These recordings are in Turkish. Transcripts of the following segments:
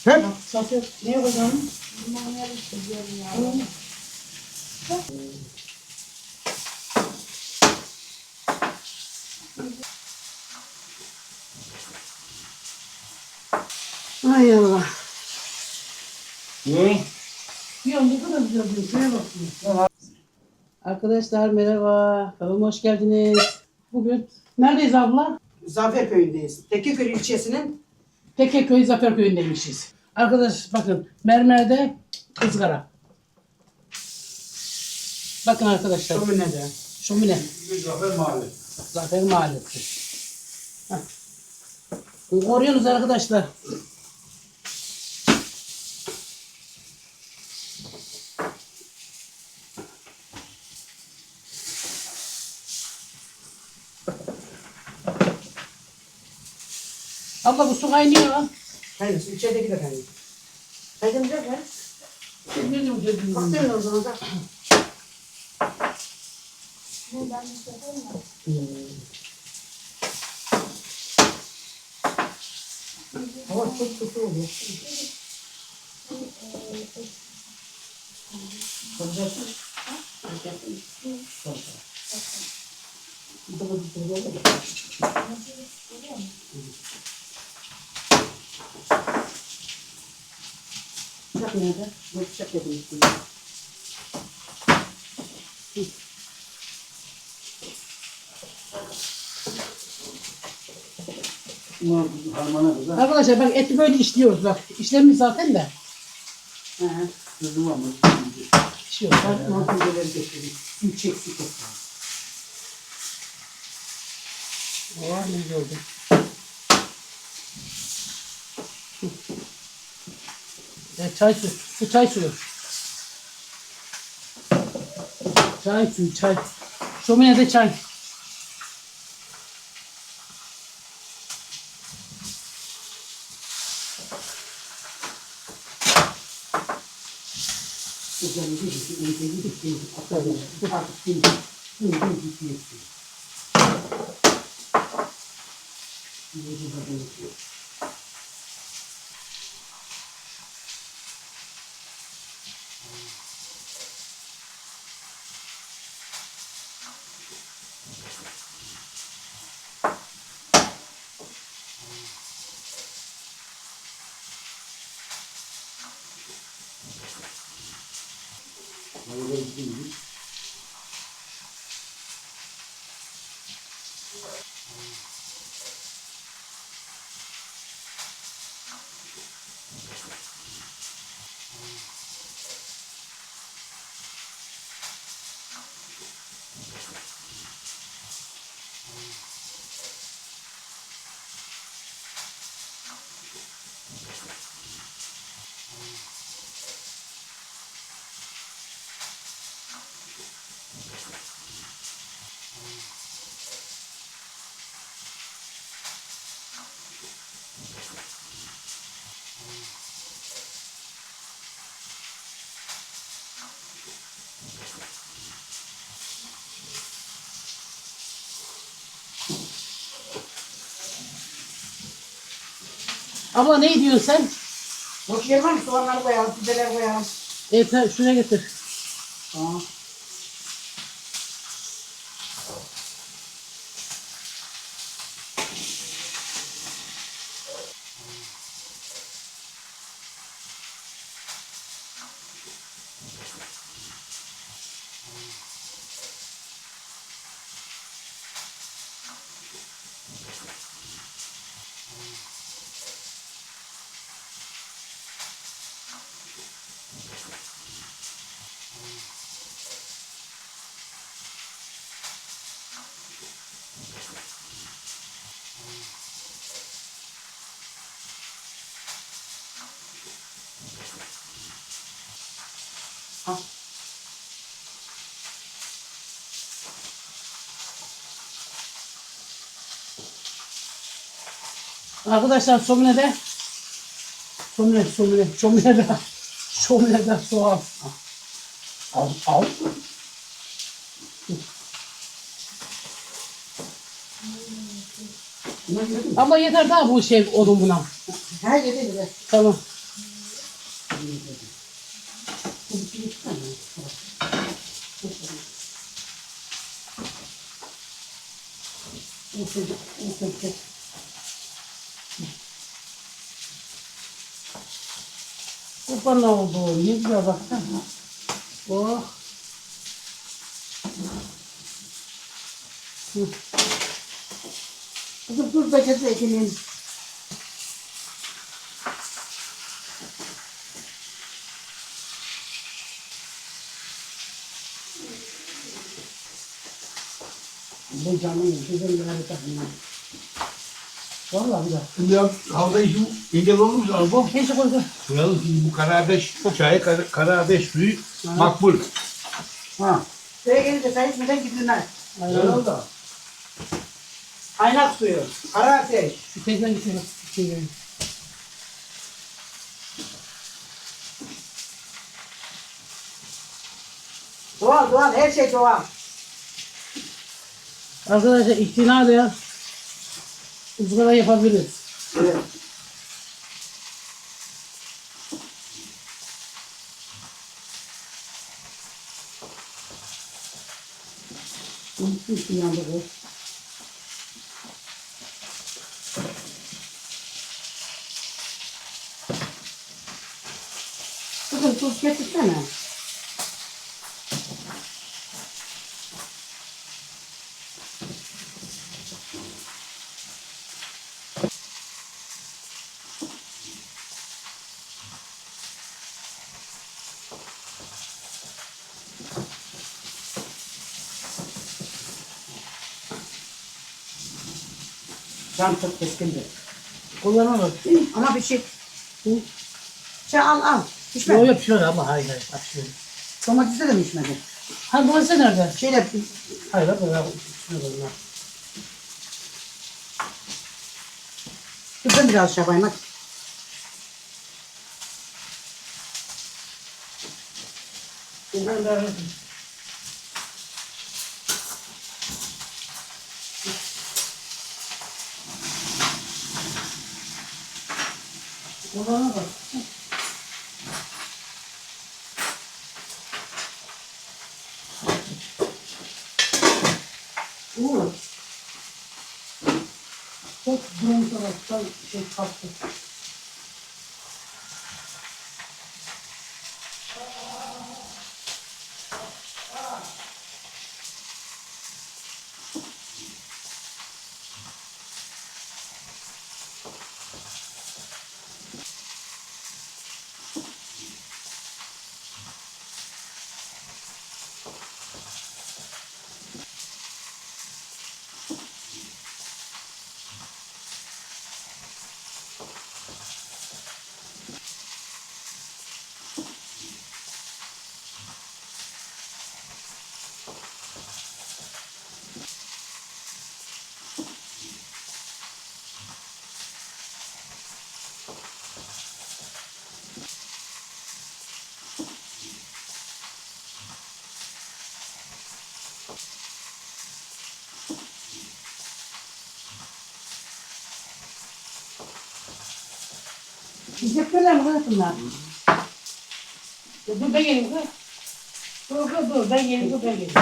He? Satıyor. Ne yapacağım? Ay Allah. Ne? Yiyorum bu kadar güzel diyor. Şuraya bakın. Arkadaşlar merhaba. Kanalıma hoş geldiniz. Bugün neredeyiz abla? Zafer Köyü'ndeyiz. Tekirdağ ilçesinin Tekeköy Zaferköy'ündeymişiz. Arkadaş bakın mermerde ızgara. Bakın arkadaşlar. şöminede. Şömine. Zafer Mahalle. Zafer Mahallesi. Heh. Koruyorsunuz arkadaşlar. Abla bu su kaynıyor. Hayır, içerideki de kaynıyor. Kaydıracak mı? Baktırın o zaman da. Hava çok kötü oluyor. Soracaksın. Bir de bu bir şey olur. Bıçak nerede? Bu bıçak yapıyorsun. Harmana kızı. Arkadaşlar bak eti böyle işliyoruz bak. İşlemiyor zaten de. Kızım ama. İşiyor. Ben malzemeleri göstereyim. Üç eksik yok. Oh ne güzel oldu. Çay suyu. Bu çay suyu. Çay suyu çay. Şöminede çay. Özellikle bir atalım. Artık değil. Bunu gidiyor. Abla ne diyorsun sen? Boş yer var mı? Soğanları koyalım, biberler koyalım. Şuraya getir. Tamam. Al. Arkadaşlar şöminede şöminede soğan. Al. Ama yeter daha bu şey odun buna. Her yerde bile. Tamam. Kurban oldu. Ne güzel baksana. Oh. Kızım dur da kese ekmeğini. Bu canım güzel bir harita. Vallahi bir de. Şimdi ya havada işim engel olur mu sana bu? Neyse koy koy. Koyalım şimdi bu kara ateş çayı, kara ateş suyu makbul. Ha. Şuraya gelince çay içmeden gidilmez. Herhalde. Kaynak suyu. Kara ateş. Şu teyzen gidiyor. Doğal doğal her şey doğal. Arkadaşlar ihtina ya. Izgara yapabiliriz. Evet. Unutmuşum yandı bu. Kızım tuz getirsene. Can çok keskindir. Kullanamaz. Ama bir şey. Şey al. Pişme. Yok yok pişmedi ama hayır hayır. Pişmedi. Domatesde de mi pişmedi? Ha domatesi nerede? Şeyle Hayır bak ben pişmedi onlar. dur ben biraz şey yapayım hadi. Ben de kullanamaz. Uğur. Çok durum taraftan şey kalktı. Yiyecekler mi kızımlar? Dur ben geleyim kız. Dur ben geleyim.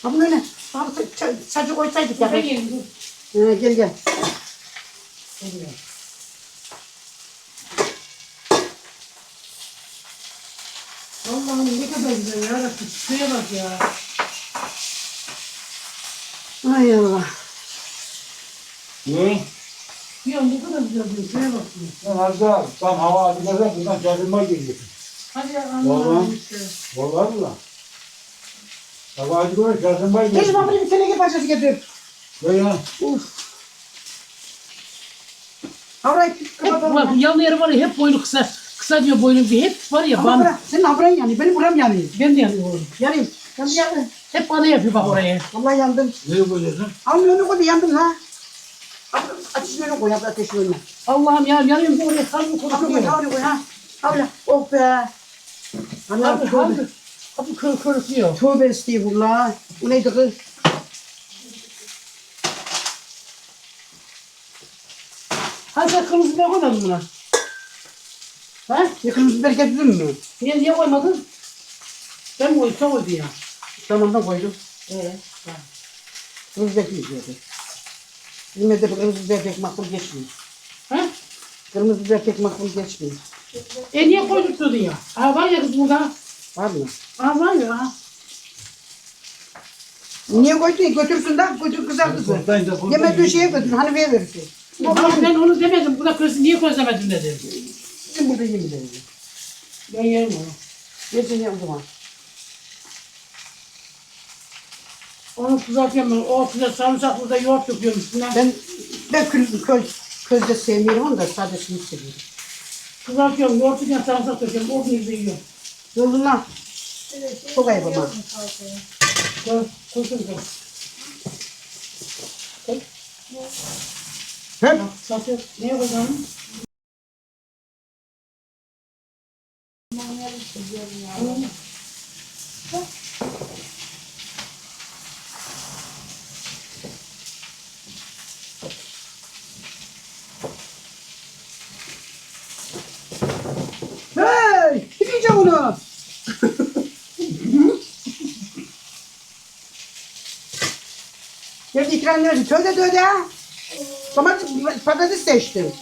Abi öyle. Abi sacı koysaydık ya. Ben geleyim dur. Gel. Allah'ım ne kadar güzel ya. Şuraya bak ya. Ay Allah. Ne? Ya ne kadar güzel diyor. Şuraya bak diyor. Sen az daha tam hava alacaksan buradan çarpılma geliyor. Hadi ya Vallahi. Allah'ım işte. Vallahi mi lan? Hava acıkıyor çarpılma geliyor. Geç babamın bir teneke parçası getir. Böyle ya. Avrayı Hep kapatalım. bak, yanlı yeri var ya hep boynu kısa. Kısa diyor boynum diye. Hep var ya Ama bana. bırak, senin abran yanıyor. Benim buram yanıyor. Ben de yanıyorum. Yanayım. Yandı. Hep bana yapıyor bak oraya. Vallahi yandım. Nereye koyacaksın? Almıyor onu koydu yandım ha. Ateşin önüne koy abla ateşin önüne. Allah'ım ya yanıyorum oraya kalbim Abla koy korkuyor. havlu koy ha. Abla oh be. Ana Kalbim tövbe. kalbim körüklüyor. Tövbe estağfurullah. Bu neydi kız? Ha sen kırmızı biber koymadın buna. Ha? Yakınımızı bereket bizim mi? Niye koymadın? Ben koydum, sen koydun ya. Tamam da koydum. Ha. Kırmızı bekliyoruz zaten. Bizim evde bu kırmızı biber pek makbul geçmiyor. Ha? Kırmızı biber pek makbul geçmiyor. Niye koydurtturdun ya? Ha var ya kız burada. Var mı? Ha var ya. Ha. Niye koydun? Götürsün de götür kızartırsın. Buradayım da Yemediğin şeye götür. Hani verirsin. Ama ben onu demedim. Buna köz, niye közlemedin dedim. Bizim burada yemin Ben yerim onu. Yersin ya o zaman. Onu kızartıyorum ben. O güzel sarımsak burada yoğurt döküyorum üstüne. Ben közde sevmiyorum onu da sadece seviyorum. Kızartıyorum. Yoğurt döküyorum, sarımsak döküyorum. O gün güzel yiyorum. Yoluna çok ayıp ama. Koy, koysun koy. Koy. Hep Satıyor. Neye koyacağım? hey! Kim yiyecek onu? Geldi ikram verdi. Tövbe tövbe ya. Domates, patates seçtim.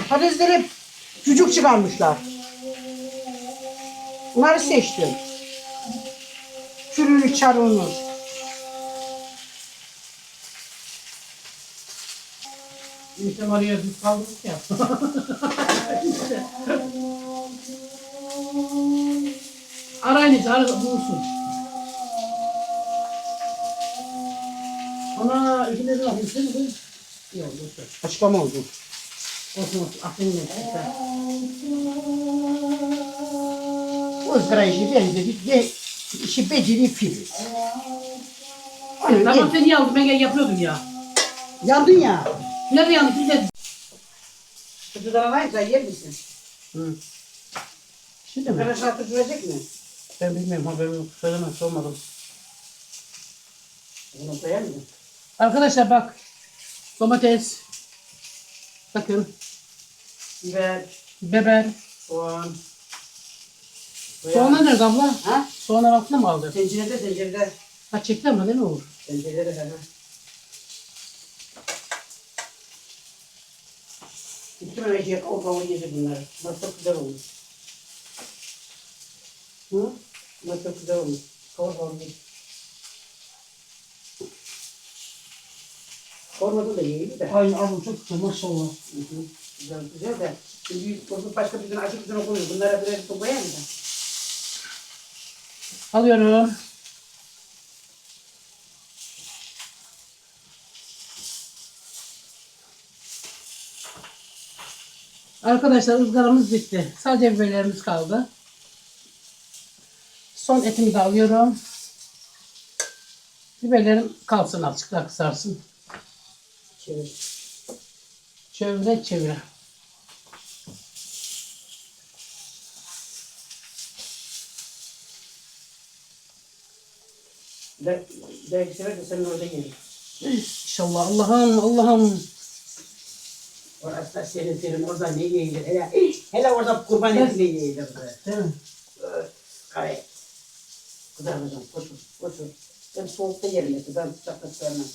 Patatesleri hep cücük çıkarmışlar. Bunları seçtim. Çürünü, çarını. İnsan arıyor, biz kaldırdık ya. Arayın, arayın, bulursun. Ana, ikide de bakayım, sen mi? Yok, yok. Açıklama oldu. Olsun, aklını ne? O ızgara işi benzedik ve işi beceri filiz. Tamam sen niye aldın? Ben gel yapıyordum ya. Yandın ya. Nerede yandık? Biz de. Kutudan alaysa yer misin? Hı. Şimdi mi? Arkadaşlar tutacak mı? Ben bilmiyorum, haberim yok. Söylemem, sormadım. Bunu koyar mı? Arkadaşlar bak. Domates. Bakın. Biber, Biber. soğan. Soğanlar nerede abla? Ha? Soğanlar altına mı aldı? Tencerede. Ha çekti ama değil mi olur? Tencerede ha. Bütün öyle o kavur yedi bunları. Bak çok güzel olmuş. Hı? Bak çok güzel olmuş. Kavur yedi. Kavurmadı da iyiydi de. Ay abla çok güzel maşallah. Güzel güzel de. Şimdi başka bir gün açık bir gün koyuyor. Bunlara birer su koyar mı? Alıyorum. Arkadaşlar ızgaramız bitti. Sadece biberlerimiz kaldı. Son etimi de alıyorum. Biberlerim kalsın azıcık daha kısarsın. Çevir. Çevire çevire. Belki sever de senin orada yerim. İnşallah Allah'ım. Orası da senin orada ne yiyilir? Hele orada kurban eti ne yiyilir? Değil mi? Kare. Kızarmayacağım. Koşur. Ben soğukta yerim eti. Ben sıcakta sevmem.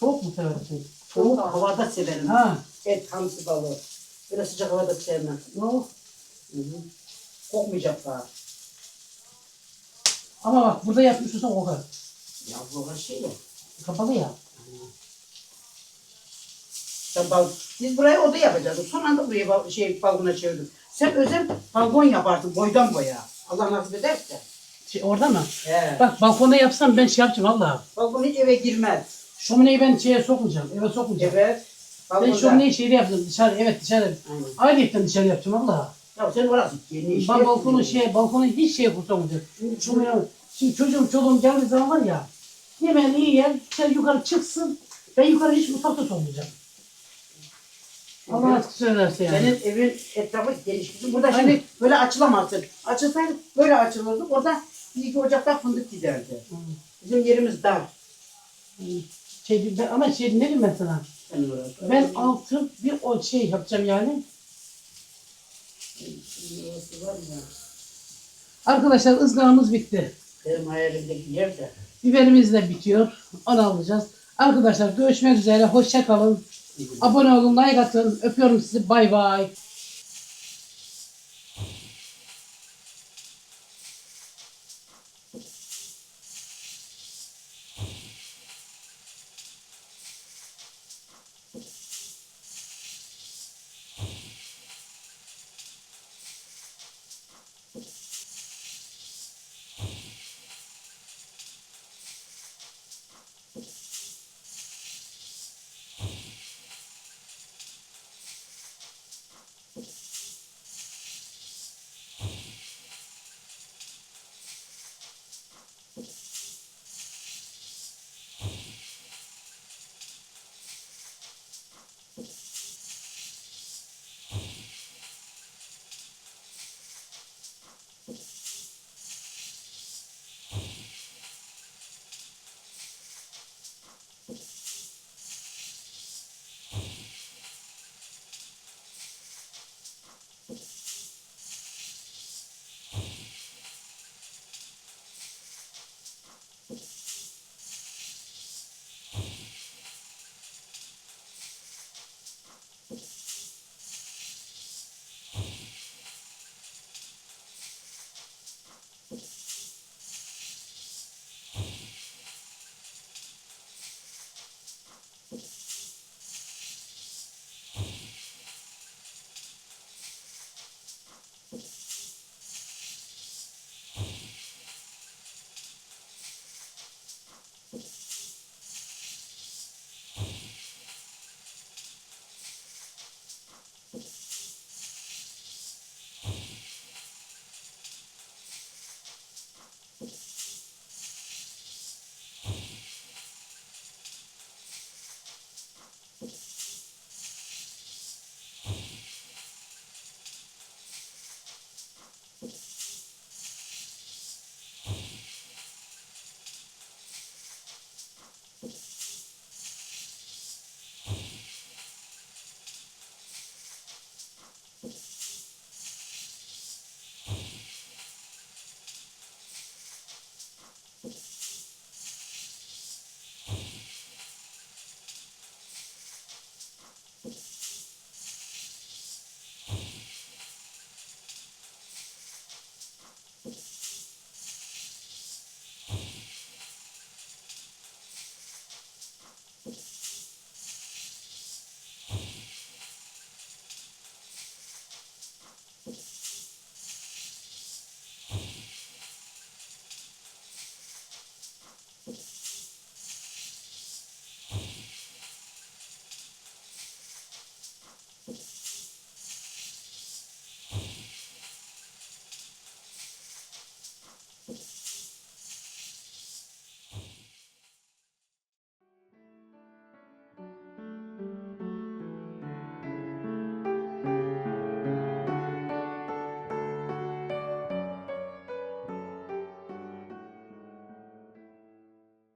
Soğuk mu seversin? Soğuk havada severim. Ha. Et, hamsi balığı. Böyle sıcak havada sevmem. Yok. Kokmayacak daha. Ama bak burada yapmışsın kokar. Ya bu kadar şey ya. Kapalı ya. Biz buraya oda yapacağız. Son anda buraya balkona çevirdik. Sen özel balkon yaparsın boydan boya. Allah nasip ederse. Orada mı? He. Bak balkonda yapsam ben şey yapacağım valla. Balkon hiç eve girmez. Şömineyi ben şeye sokmayacağım. Eve sokmayacağım. Evet. Ben Balkonda. şömineyi şeyde yapacağım. Dışarı, evet dışarı. Aynen. Ayrıyetten dışarı yapacağım valla. Ya sen orası yeni iş. Ben balkonu hiç şey kurtaramayacağım. Şimdi çocuğum çoluğum geldiği zaman var ya. Yemeğini iyi yer, dışarı yukarı çıksın. Ben yukarı hiç mutfakta sormayacağım. Allah aşkına söylerse yani. Senin evin etrafı geniş kızım. Burada Hani- şimdi böyle açılamazsın. Açılsaydı böyle açılırdı. Orada bir iki ocakta fındık giderdi. Bizim yerimiz dar. Ama ne diyeyim ben sana? Senin orası. Ben altın bir o şey yapacağım yani. Orası var ya. Arkadaşlar ızgaramız bitti. Benim hayalimdeki yer de. Biberimiz de bitiyor. Onu alacağız. Arkadaşlar görüşmek üzere. Hoşça kalın. Abone olun, like atın. Öpüyorum sizi. Bay bay.